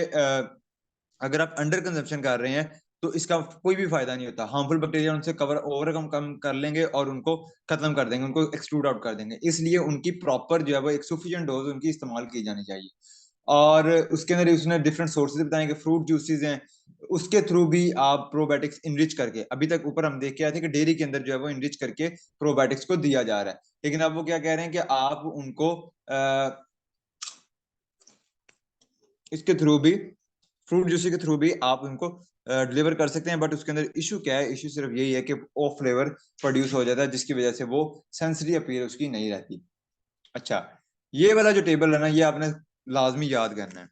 अगर आप अंडर कंजप्शन कर रहे हैं तो इसका कोई भी फायदा नहीं होता, हार्मफुल बैक्टीरिया उनसे कवर ओवरकम कम कर लेंगे और उनको खत्म कर देंगे, उनको एक्सक्लूड आउट कर देंगे। इसलिए उनकी प्रॉपर जो है वो एक सफिशिएंट डोज उनकी इस्तेमाल की जानी चाहिए। और उसके अंदर उसने डिफरेंट सोर्सेज बताए कि फ्रूट जूसेस हैं, उसके थ्रू भी आप प्रोबायोटिक्स इनरिच करके, अभी तक ऊपर हम देख के आए थे कि डेयरी के अंदर जो है वो इनरिच करके प्रोबायोटिक्स को दिया जा रहा है, लेकिन अब वो क्या कह रहे हैं कि आप उनको इसके थ्रू भी, फ्रूट जूस के थ्रू भी आप उनको डिलीवर कर सकते हैं। बट उसके अंदर इशू क्या है, इशू सिर्फ यही है कि ऑफ फ्लेवर प्रोड्यूस हो जाता है, जिसकी वजह से वो सेंसरी अपील उसकी नहीं रहती। अच्छा, ये वाला जो टेबल है ना ये आपने लाजमी याद करना है।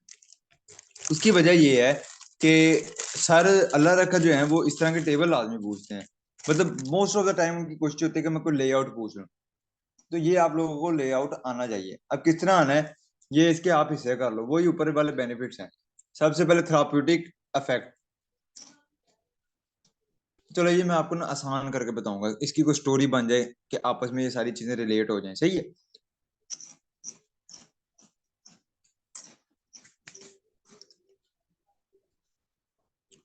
उसकी वजह ये है कि सर अल्लाह रखा जो है वो इस तरह के टेबल लाजमी पूछते हैं, मतलब मोस्ट ऑफ द टाइम उनकी कोशिश होती है कि मैं कोई लेआउट पूछ लूँ। तो ये आप लोगों को लेआउट आना चाहिए। अब किस तरह आना है, ये इसके आप हिस्से कर लो, वही ऊपर वाले बेनिफिट्स हैं। सबसे पहले थेराप्यूटिक इफेक्ट। चलो ये मैं आपको ना आसान करके बताऊंगा, इसकी कोई स्टोरी बन जाए कि आपस में ये सारी चीजें रिलेट हो जाएं, सही है।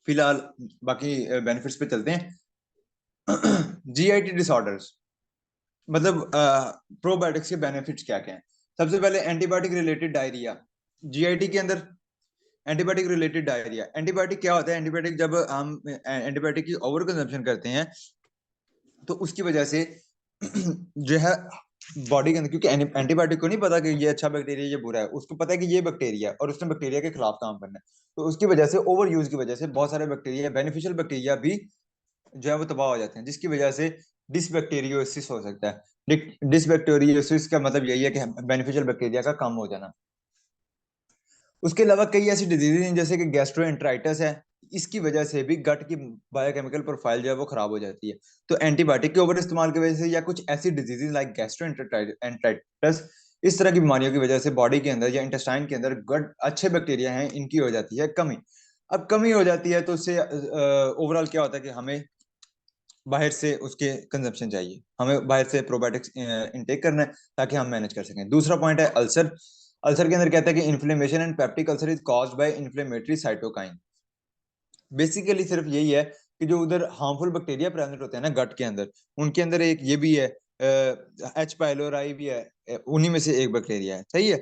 फिलहाल बाकी बेनिफिट्स पे चलते हैं। जीआईटी डिसऑर्डर्स, मतलब प्रोबायोटिक्स के बेनिफिट्स क्या क्या हैं। सबसे पहले एंटीबायोटिक रिलेटेड डायरिया, जीआईटी के अंदर एंटीबायोटिक रिलेटेड डायरिया। एंटीबायोटिक क्या होता है, एंटीबायोटिक जब हम एंटीबायोटिक की ओवर कंजम्पशन करते हैं तो उसकी वजह से जो है बॉडी के अंदर, क्योंकि एंटीबायोटिक को नहीं पता कि ये अच्छा बैक्टीरिया ये बुरा है, उसको पता है कि ये बैक्टीरिया है और उसने बैक्टीरिया के खिलाफ काम करना है। तो उसकी वजह से ओवर यूज की वजह से बहुत सारे बैक्टीरिया, बेनिफिशियल बैक्टीरिया भी जो है वो तबाह हो जाते हैं, जिसकी वजह से डिसबैक्टीरियोसिस हो सकता है। डिसबैक्टीरियोसिस का मतलब यही है कि बेनिफिशियल बैक्टीरिया का कम हो जाना। उसके अलावा कई ऐसी डिजीजेज हैं जैसे कि गैस्ट्रोएंटराइटिस है, इसकी वजह से भी गट की बायोकेमिकल प्रोफाइल जो है वो खराब हो जाती है। तो एंटीबायोटिक के ओवर इस्तेमाल की वजह से या कुछ ऐसी डिजीजेज लाइक गैस्ट्रोएंटेराइटिस, इस तरह की बीमारियों की वजह से बॉडी के अंदर या इंटेस्टाइन के अंदर गट अच्छे बैक्टीरिया हैं इनकी हो जाती है कमी। अब कमी हो जाती है तो उससे ओवरऑल क्या होता है कि हमें बाहर से उसके कंजप्शन चाहिए, हमें बाहर से प्रोबायोटिक्स इनटेक करना है ताकि हम मैनेज कर सकें। दूसरा पॉइंट है अल्सर। अल्सर के अंदर कहता है कि inflammation and peptic ulcer is caused by inflammatory cytokine. Basically सिर्फ यही है कि जो उधर हार्मफुल बैक्टीरिया प्रेजेंट होते हैं ना गट के अंदर, उनके अंदर एक ये भी है, एच पाइलोराई भी है, उन्हीं में से एक बैक्टीरिया है, सही है।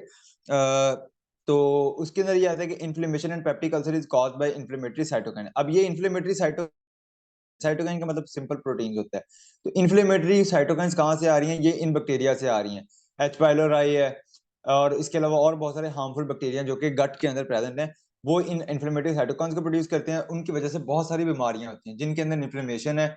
तो उसके अंदर ये आता है कि inflammation and peptic ulcer is caused by inflammatory cytokine. अब ये इन्फ्लेमेटरी साइटोकाइन का मतलब सिंपल प्रोटीन होता है। तो इन्फ्लेमेटरी साइटोकाइंस कहाँ से आ रही हैं? ये इन बैक्टीरिया से आ रही हैं। एच पाइलोराई है और इसके अलावा और बहुत सारे हार्मफुल बैक्टीरिया जो कि गट के अंदर प्रेजेंट हैं, वो इन इन्फ्लेमेटरी साइटोकाइंस को प्रोड्यूस करते हैं। उनकी वजह से बहुत सारी बीमारियां होती हैं जिनके अंदर इन्फ्लेमेशन है।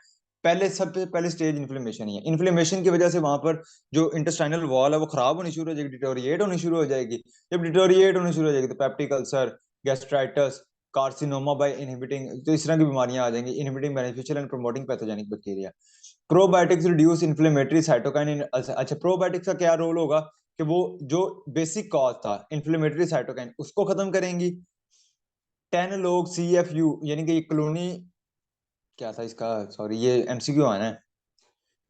पहले सबसे पहले स्टेज इन्फ्लेमेशन ही है। इन्फ्लेमेशन की वजह से वहां पर जो इंटेस्टाइनल वॉल है वो खराब होनी शुरू हो जाएगी, डिटोरिएट होनी शुरू हो जाएगी। जब डिटोरिएट होनी शुरू हो जाएगी तो peptic ulcer, gastritis, carcinoma by inhibiting, तो इस तरह की बीमारियां आ जाएंगी। Inhibiting beneficial and promoting pathogenic bacteria. Probiotics reduce inflammatory cytokine in. अच्छा, प्रोबायोटिक्स का क्या रोल होगा कि वो जो बेसिक कॉज था इन्फ्लेमेटरी साइटोकाइन उसको खत्म करेंगी। 10 लोग CFU यानी कि कॉलोनी, क्या था इसका, सॉरी ये MCQ आना है,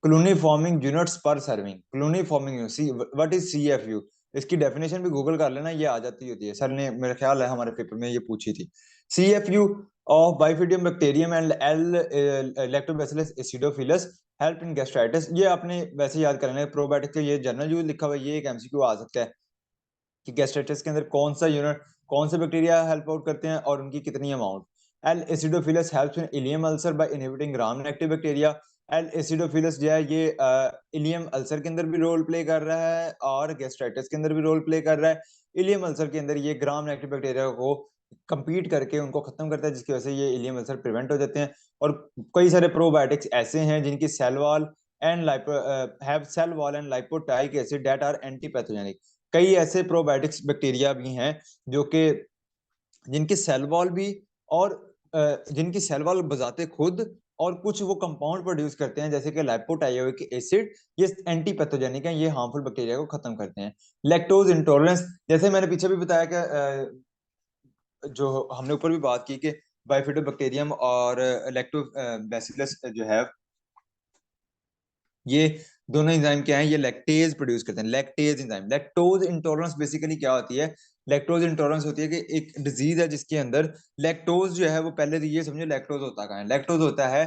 colony forming units per serving. Colony forming C, what is CFU? इसकी डेफिनेशन भी गूगल कर लेना, ये आ जाती होती है, सर ने मेरा ख्याल है हमारे पेपर में ये पूछी थी। CFU of bifidum bacterium and L lactobacillus acidophilus help in gastritis. ये आपने वैसे याद कर लेना, प्रोबायोटिक का ये जनरल यूज लिखा हुआ है, ये एक MCQ आ सकता है कि गैस्ट्राइटिस के अंदर कौन सा यूनिट, कौन से बैक्टीरिया हेल्प आउट करते हैं और उनकी कितनी amount. L acidophilus helps in ileum ulcer by inhibiting gram negative bacteria. L acidophilus जो है ये इलियम अल्सर के अंदर भी रोल प्ले कर रहा है और गैस्ट्राइटिस के अंदर भी रोल प्ले कर रहा है। इलियम अल्सर के अंदर ये ग्राम नेगेटिव बैक्टीरिया को कंपीट करके उनको खत्म करता है, जिसकी वजह से ये इलियम अल्सर प्रिवेंट हो जाते हैं। और कई सारे प्रोबायोटिक्स ऐसे हैं जिनकी cell wall and have cell wall and lipoteichoic acid that are anti pathogenic. कई ऐसे प्रोबायोटिक्स बैक्टीरिया भी हैं जो कि जिनकी सेल वॉल भी और जिनकी सेल वॉल बजाते खुद और कुछ वो कंपाउंड प्रोड्यूस करते हैं जैसे कि लाइपोटाइक एसिड, ये एंटी पैथोजेनिक है, ये हार्मफुल बैक्टीरिया को खत्म करते हैं। लैक्टोज इंटॉलरेंस, जैसे मैंने पीछे भी बताया कि जो हमने ऊपर भी बात की कि बाइफिडोबैक्टीरियम और लैक्टोबैसिलस जो है, ये दोनों एंजाइम क्या है, ये लैक्टेज प्रोड्यूस करते हैं, lactase enzyme. Lactose intolerance basically क्या होती है? लैक्टोज इंटॉलरेंस होती है कि एक डिजीज है जिसके अंदर लैक्टोज जो है वो, पहले तो ये समझो लैक्टोज होता कहाँ है। लैक्टोज होता है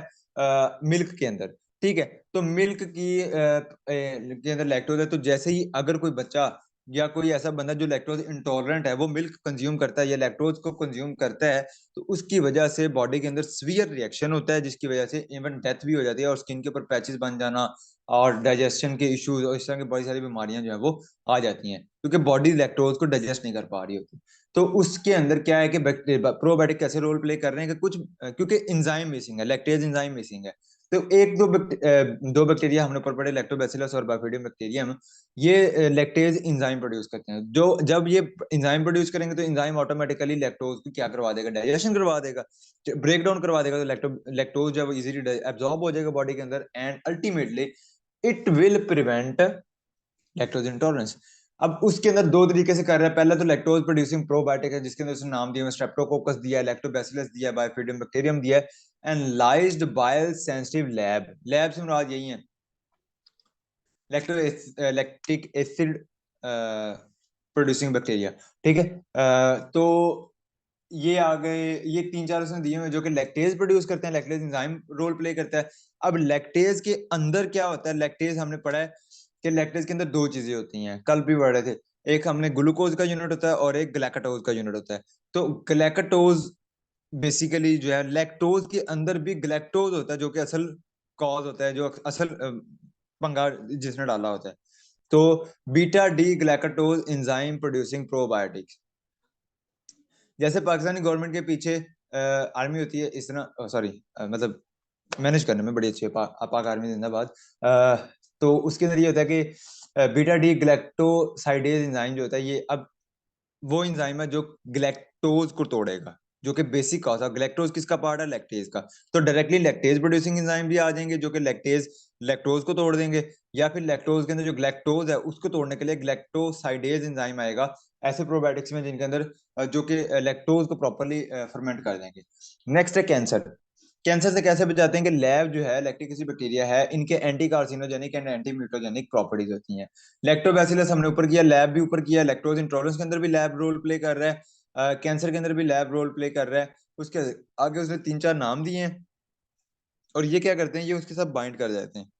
मिल्क के अंदर, ठीक है। तो मिल्क की के अंदर लैक्टोज है, तो जैसे ही अगर कोई बच्चा या कोई ऐसा बंदा जो लैक्टोज इंटॉलरेंट है वो मिल्क कंज्यूम करता है या लैक्टोज को कंज्यूम करता है, तो उसकी वजह से बॉडी के अंदर सीवियर रिएक्शन होता है जिसकी वजह से इवन डेथ भी हो जाती है और स्किन के ऊपर पैचेस बन जाना और डाइजेशन के इश्यूज और इस तरह की बड़ी सारी बीमारियां जो है वो आ जाती हैं क्योंकि बॉडी लैक्टोज को डाइजेस्ट नहीं कर पा रही होती। तो उसके अंदर क्या है कि प्रोबायोटिक कैसे रोल प्ले कर रहे हैं कि कुछ क्योंकि एंजाइम मिसिंग है, लैक्टेज एंजाइम मिसिंग है। तो एक दो बैक्टीरिया हमने ऊपर पढ़े, लैक्टोबैसिलस और बाइफिडियम बैक्टीरियम, ये लैक्टेज एंजाइम प्रोड्यूस करते हैं। जो जब ये एंजाइम प्रोड्यूस करेंगे तो एंजाइम ऑटोमेटिकली लैक्टोज को क्या करवा देगा? डाइजेशन करवा देगा, ब्रेक डाउन करवा देगा। तो लैक्टोज जब इजीली एब्जॉर्ब हो जाएगा बॉडी के अंदर and ultimately it will prevent lactose intolerance. अब उसके अंदर दो तरीके से कर रहा है। पहला तो लैक्टोज प्रोड्यूसिंग प्रोबायोटिक है जिसके अंदर उसने नाम दिया, स्ट्रेप्टोकोकस दिया है, लैक्टोबैसिलस दिया है, बाइफिडियम बैक्टीरियम दिया है। एनालाइज्ड बायल सेंसिटिव लैब से मुराद यही है लैक्टिक एसिड प्रोड्यूसिंग बैक्टीरिया, ठीक है। तो ये आ गए, ये तीन चार उसने दिए हुए जो कि लैक्टेज प्रोड्यूस करते हैं, लैक्टेज एंजाइम रोल प्ले करता है। अब लैक्टेज के अंदर क्या होता है? लैक्टेज हमने पढ़ा है कि लैक्टेज के अंदर दो चीजें होती हैं, कल भी पढ़े थे। एक हमने ग्लूकोज का यूनिट होता है और एक ग्लैक्टोज का यूनिट होता है। तो ग्लैक्टोज बेसिकली जो है, लैक्टोज के अंदर भी ग्लैक्टोज होता है जो कि असल कॉज होता है, जो असल पंगा जिसने डाला होता है। तो beta D galactose enzyme producing probiotics. जैसे पाकिस्तानी गवर्नमेंट के पीछे आर्मी होती है, इस तरह सॉरी मतलब मैनेज करने में बड़ी अच्छी है पाक आर्मी जिंदाबाद। तो उसके अंदर ये होता है कि बीटा डी ग्लैक्टोसाइडेज एंजाइम जो होता है, ये अब वो एंजाइम है जो ग्लैक्टोज को तोड़ेगा, जो कि बेसिक कॉज है। ग्लैक्टोज किसका पार्ट है? लैक्टेज का। तो डायरेक्टली लैक्टेज प्रोड्यूसिंग एंजाइम भी आ जाएंगे जो कि लैक्टोज को तोड़ देंगे, या फिर लैक्टोज के अंदर जो ग्लैक्टोज है उसको तोड़ने के लिए ग्लैक्टोसाइडेज एंजाइम आएगा ऐसे प्रोबायोटिक्स में जिनके अंदर जो कि लैक्टोज को प्रॉपरली फर्मेंट कर देंगे। नेक्स्ट है कैंसर। कैंसर से कैसे बचाते हैं कि लैब जो है लैक्टिक एसिड बैक्टीरिया है, इनके anti carcinogenic and anti mutagenic properties होती हैं। लैक्टोबैसिलस हमने ऊपर किया, लैब भी ऊपर किया, लैक्टोज इंटॉलरेंस के अंदर भी लैब रोल प्ले कर रहा है, कैंसर के अंदर भी लैब रोल प्ले कर रहा है। उसके आगे उसने 3-4 नाम दिए हैं, और ये क्या करते हैं, ये उसके साथ बाइंड कर जाते हैं।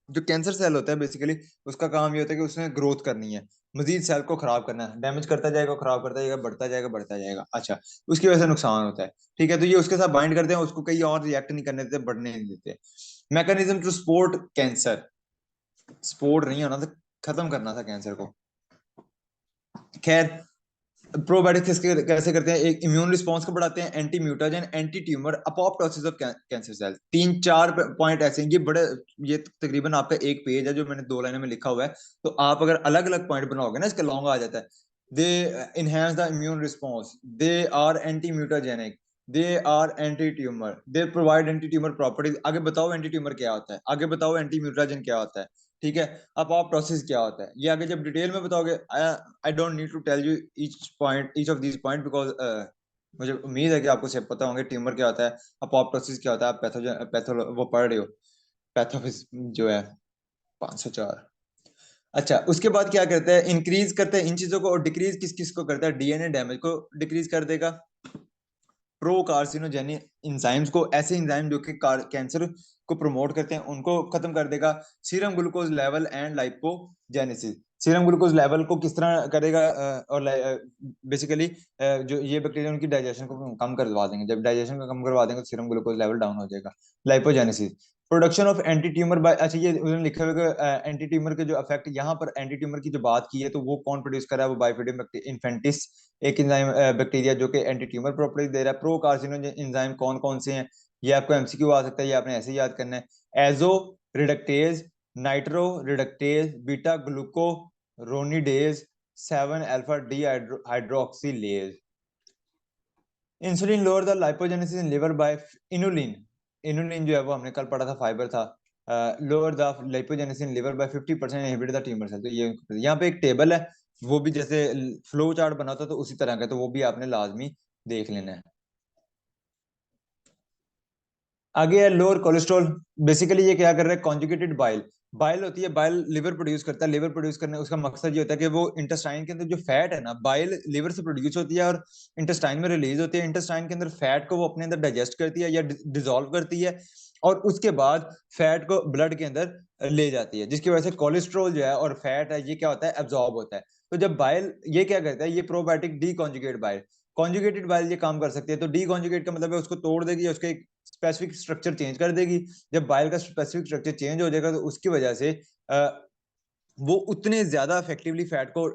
जो कैंसर सेल होता है बेसिकली उसका काम ये होता है कि उसने ग्रोथ करनी है, मजीद सेल को खराब करना है, डैमेज करता जाएगा, खराब करता जाएगा, बढ़ता जाएगा, बढ़ता जाएगा। अच्छा, उसकी वजह से नुकसान होता है। ठीक है, तो ये उसके साथ बाइंड करते हैं, उसको कहीं और रिएक्ट नहीं करने देते, बढ़ने नहीं देते। Mechanism to support cancer, support नहीं होना था, खत्म करना था कैंसर को। खैर, प्रोबायोटिक्स कैसे करते हैं? एक इम्यून रिस्पांस को बढ़ाते हैं, anti mutagen, anti tumour, apoptosis of cancer cell. 3-4 point ऐसे हैं, ये बड़े, ये तकरीबन आपका एक पेज है जो मैंने 2 लाइनों में लिखा हुआ है। तो आप अगर अलग अलग पॉइंट बनाओगे ना, इसका लॉन्ग आ जाता है। They enhance the immune response, they are anti mutagenic, they are anti tumour, they provide anti tumour properties. आगे बताओ एंटी ट्यूमर क्या होता है, आगे बताओ एंटी म्यूटाजन क्या होता है। ठीक है, अब आप प्रोसेस क्या होता है ये आगे जब डिटेल में बताओगे, I don't need to tell you each of these point, because मुझे उम्मीद है कि आपको सब पता होंगे ट्यूमर क्या होता है, अपोप्टोसिस क्या होता है, आप पैथो वो पढ़ रहे हो, पैथोफिस जो है 504। अच्छा, उसके बाद क्या करता है? इंक्रीज करता है इन चीजों को, और डिक्रीज किस किस को करता है? डीएनए डैमेज को डिक्रीज कर देगा। प्रो कार्सिनोजेनिक इंजाइम्स को, ऐसे इंजाइम जो कि कैंसर को प्रमोट करते हैं उनको खत्म कर देगा। Serum glucose level and lipogenesis, serum glucose level को किस तरह करेगा? और बेसिकली जो ये बैक्टीरिया उनकी डाइजेशन को कम करवा देंगे, जब डाइजेशन को कम करवा देंगे तो सीरम ग्लूकोज लेवल डाउन हो जाएगा। Lipogenesis, production of anti tumour by, अच्छा ये उन्होंने लिखा हुआ है एंटी ट्यूमर के जो इफेक्ट, यहाँ पर एंटी ट्यूमर की जो बात की है तो वो कौन प्रोड्यूस कर रहा है? वो बाइफिडियम इन्फेंटिस, एक एंजाइम बैक्टीरिया जो कि एंटी ट्यूमर प्रॉपर्टी दे रहा है। प्रो कार्सिनोजेनिक एंजाइम कौन कौन से हैं? ये आपको एमसीक्यू आ सकता है, ये आपने ऐसे ही याद करना है। Azo reductase, nitro reductase, beta glucuronidase, 7 alpha D hydroxylase. Insulin lower the lipogenesis in liver by inulin, inulin जो है वो हमने कल पढ़ा था, फाइबर था। Lower the lipogenesis in liver by 50% inhibit the tumour cell. तो ये यहाँ पे एक टेबल है, वो भी जैसे फ्लो चार्ट बना था तो उसी तरह का, तो वो भी आपने लाजमी देख लेना है। आगे है लोअर कोलेस्ट्रॉल। बेसिकली ये क्या कर रहा है? कॉन्जुगेटेड बाइल, बाइल होती है, बाइल लिवर प्रोड्यूस करता है, लिवर प्रोड्यूस करने उसका मकसद ये होता है कि वो इंटेस्टाइन के अंदर जो फैट है ना, बाइल लिवर से प्रोड्यूस होती है और इंटेस्टाइन में रिलीज होती है। इंटेस्टाइन के अंदर फैट को वो अपने अंदर डाइजेस्ट करती है या डिजोल्व करती है, और उसके बाद फैट को ब्लड के अंदर ले जाती है, जिसकी वजह से कोलेस्ट्रॉल जो है और फैट है ये क्या होता है? एब्जॉर्ब होता है। तो जब बाइल ये क्या करता है? ये probiotic D conjugate bile, conjugated bile ये काम कर सकती है। तो डी कॉन्जुगेट का मतलब है उसको तोड़ देगी, उसके स्पेसिफिक स्ट्रक्चर चेंज कर देगी। जब बाइल का स्पेसिफिक स्ट्रक्चर चेंज हो जाएगा तो उसकी वजह से वो उतने ज्यादा इफेक्टिवली फैट को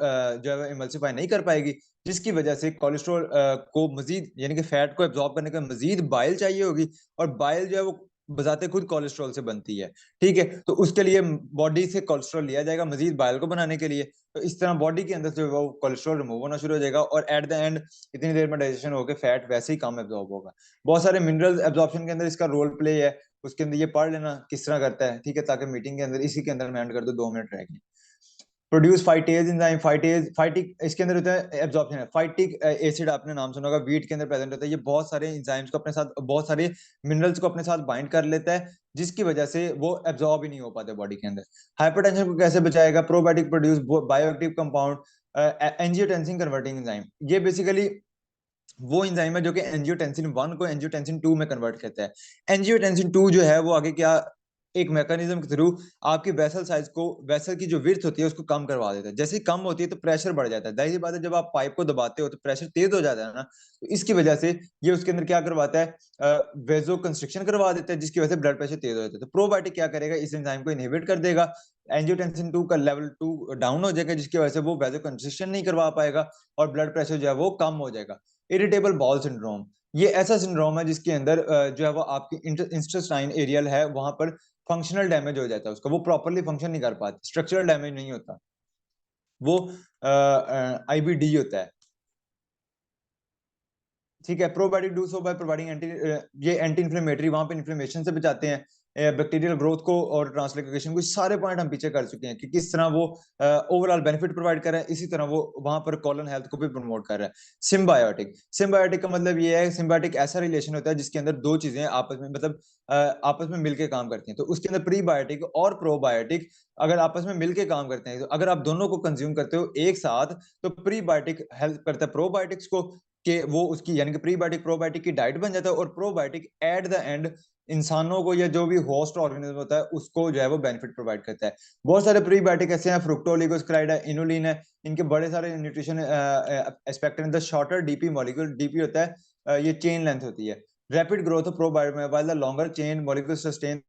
जो है इमल्सिफाई नहीं कर पाएगी, जिसकी वजह से कोलेस्ट्रॉल को मजीद, यानी कि फैट को एब्जॉर्ब करने का मजीद बाइल चाहिए होगी, और बाइल जो है वो बजाते खुद कोलेस्ट्रॉल से बनती है। ठीक है, तो उसके लिए बॉडी से कोलेस्ट्रॉल लिया जाएगा मजीद बाइल को बनाने के लिए। तो इस तरह बॉडी के अंदर से वो कोलेस्ट्रॉल रिमूव होना शुरू हो जाएगा, और एट द एंड इतनी देर में डाइजेशन होकर फैट वैसे ही कम एब्जॉर्ब होगा। बहुत सारे मिनरल एब्जॉर्प्शन के अंदर इसका रोल प्ले है, उसके अंदर ये पढ़ लेना किस तरह करता है। ठीक है, ताकि मीटिंग के अंदर इसी के अंदर मैं एंड कर दो, 2 मिनट रह गए। प्रोड्यूस फाइटेज एंजाइम, फाइटेज फाइटिक इसके अंदर होता है एब्जॉर्प्शन है। फाइटिक एसिड आपने नाम सुना होगा, वीट के अंदर प्रेजेंट होता है। ये बहुत सारे एंजाइम्स को अपने साथ, बहुत सारे मिनरल्स को अपने साथ बाइंड कर लेता है, जिसकी वजह से वो एब्जॉर्ब ही नहीं हो पाते बॉडी के अंदर। हाइपरटेंशन को कैसे बचाएगा? Probiotic produce bioactive compound angiotensin converting enzyme. ये बेसिकली वो एंजाइम है जो कि एंजियोटेंसिन 1 को एंजियोटेंसिन 2 में कन्वर्ट करता है। एंजियोटेंसिन 2 जो है वो आगे क्या, एक मैकेनिज्म के थ्रू आपकी वेसल साइज को, वेसल की जो विड्थ होती है उसको कम करवा देता है। जैसे ही कम होती है तो प्रेशर बढ़ जाता है, जाहिर सी बात है जब आप पाइप को दबाते हो तो प्रेशर तेज हो जाता है ना, तो इसकी वजह से ये उसके अंदर क्या करवाता है? वेजो कंस्ट्रिक्शन करवा देता है, जिसकी वजह से ब्लड प्रेशर तेज हो जाता है। तो प्रोबायोटिक क्या करेगा? इस एंजाइम को इनहिबिट कर देगा, एंजियोटेंसिन 2 का लेवल 2 डाउन हो जाएगा, जिसकी वजह से वो वेजो कंस्ट्रिक्शन नहीं करवा पाएगा और ब्लड प्रेशर जो है वो कम हो जाएगा। इरिटेबल बाउल सिंड्रोम, ये ऐसा सिंड्रोम है जिसके अंदर जो है वो आपकी इंटेस्टाइन एरियल है वहां पर फंक्शनल डैमेज हो जाता है, उसका वो प्रॉपरली फंक्शन नहीं कर पाती, स्ट्रक्चरल डैमेज नहीं होता, वो आईबीडी होता है। ठीक है, probiotic do so by providing ये एंटी इन्फ्लेमेटरी, वहां पे इन्फ्लेमेशन से बचाते हैं, बैक्टीरियल ग्रोथ को और ट्रांसलोकेशन को। सारे पॉइंट हम पीछे कर चुके हैं कि किस तरह वो ओवरऑल बेनिफिट प्रोवाइड कर रहा है, इसी तरह वो वहां पर कॉलन हेल्थ को भी प्रमोट कर रहा है। सिम्बायोटिक, सिम्बायोटिक का मतलब ये है, सिम्बायोटिक ऐसा रिलेशन होता है जिसके अंदर दो चीजें आपस में मतलब आपस में मिलके काम करती हैं। तो उसके अंदर प्रीबायोटिक और प्रोबायोटिक अगर आपस में मिलके काम करते हैं, तो अगर आप दोनों को कंज्यूम करते हो एक साथ, तो प्रीबायोटिक हेल्प करता है प्रोबायोटिक्स को कि वो उसकी यानी कि प्रीबायोटिक प्रोबायोटिक की डाइट बन जाता है, और प्रोबायोटिक एट द एंड इंसानों को या जो भी होस्ट ऑर्गेनिज्म होता है उसको जो है वो बेनिफिट प्रोवाइड करता है। बहुत सारे प्रीबायोटिक ऐसे हैं, फ्रुक्टोलिगोसाइड है, इनुलिन है, इनके बड़े सारे न्यूट्रिशन एस्पेक्ट हैं। The shorter DP molecule, DP होता है ये चेन लेंथ होती है, rapid growth of probiotic, while the longer chain molecule sustain